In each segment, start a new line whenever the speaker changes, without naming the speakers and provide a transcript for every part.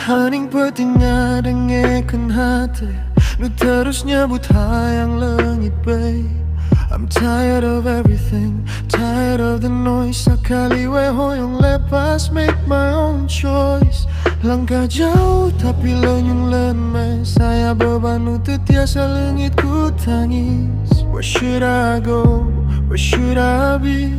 Haning petingnya dengekan hati nu terus nyebut hayang langit bae. I'm tired of everything, tired of the noise. Sekali we hoyong lepas, make my own choice. Langkah jauh tapi lenyung lemes. Saya beban lutut tiasa langit ku tangis. Where should I go? Where should I be?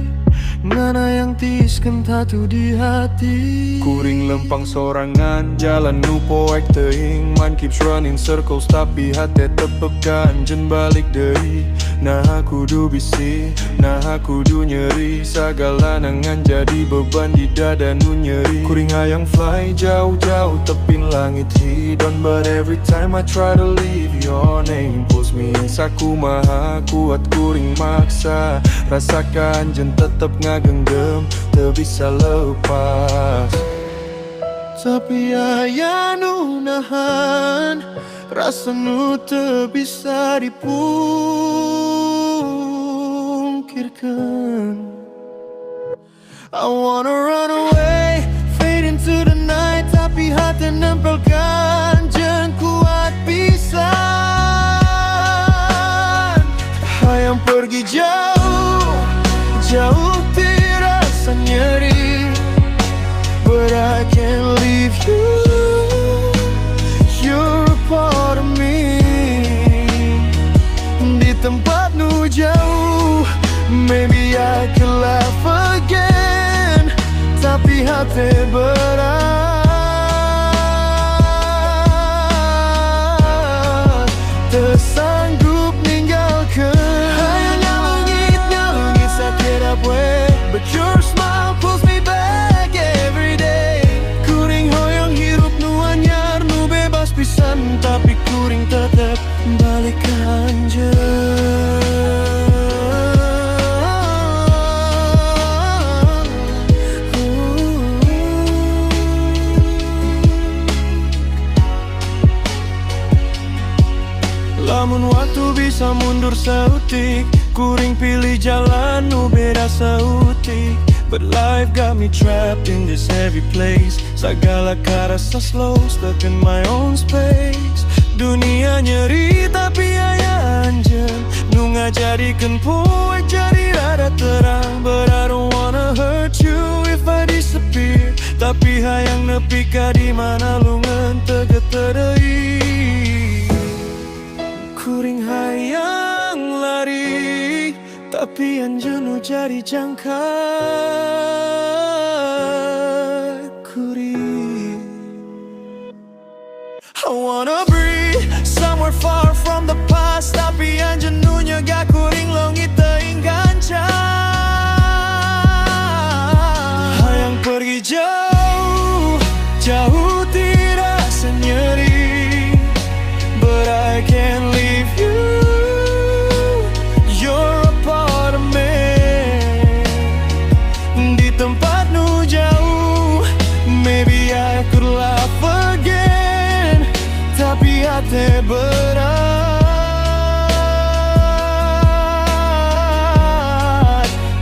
Ngana yang tiskan tatu di hati.
Kuring lempang sorangan, jalan nu poek teuing. Man keeps running circles tapi hati tetep ganjen balik deui. Nah aku du bisi, nah aku du nyeri. Sagala nangan jadi beban di dada nu nyeri. Kuring hayang fly jauh-jauh tepin langit hidon. But every time I try to leave, your name pulls me in. Saku maha kuat kuring maksa. Rasakan jen tetep ngagenggam, teu bisa lepas.
Tapi aya nu nahan, rasa nu teu bisa dipungkirkan. I wanna run away, fade into the night. Tapi hati nempelkan, jangan kuat pisan. Hayang pergi jauh, jauh dirasa nyeri. But I can't leave you, you're a part of me. Di tempat nu jauh, maybe I could laugh again. Tapi hati berat, tersanggup ninggalkan. Hayang ngalungit sakit apa, but your smile pulls me back every day. Kuring hoyong hirup nu anyar, nu bebas pisan. Tapi kuring tetep balik ke anjeun. Lamun waktu bisa mundur sautik, kuring pilih jalan nu beda sautik. But life got me trapped in this heavy place. Sagala karasa slow, stuck in my own space. Dunia nyeri tapi aya anjeun nu ngajadikeun poek jadi rada terang. But I don't wanna hurt you if I disappear. Tapi hayang nepi ka di mana lungan tegeter deui. Kuring hayang lari, tapi anjeun nu jadi jangkat kuring. I wanna breathe somewhere far from the past. Tapi anjeun nu nyegah kuring leungit teuing gancan. Hayang pergi jauh, jauh dirasa nyeri. But I can't leave you, you're a part of me. Di tempat nu jauh, maybe I could laugh again. Tapi hati berat,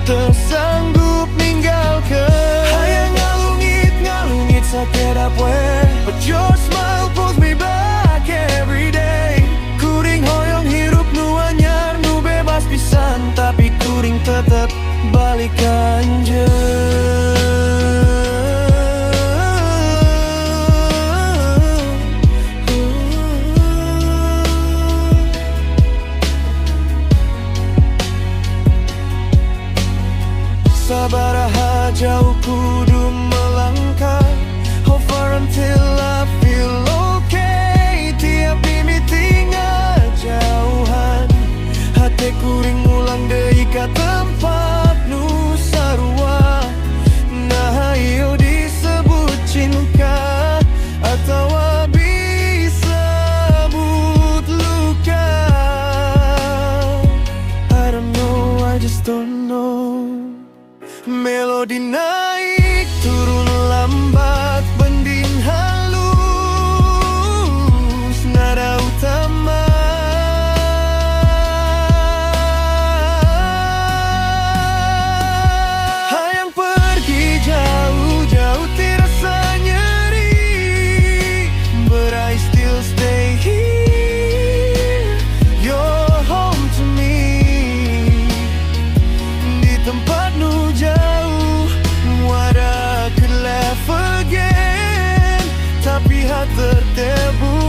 tersanggup ninggalkan. Hayang ngalungit sakit apa, but your smile pulls me back every day. Kuring hoyong hirup nu anyar, nu bebas pisan. Tapi kuring tetep balik ke anjeun. tertebu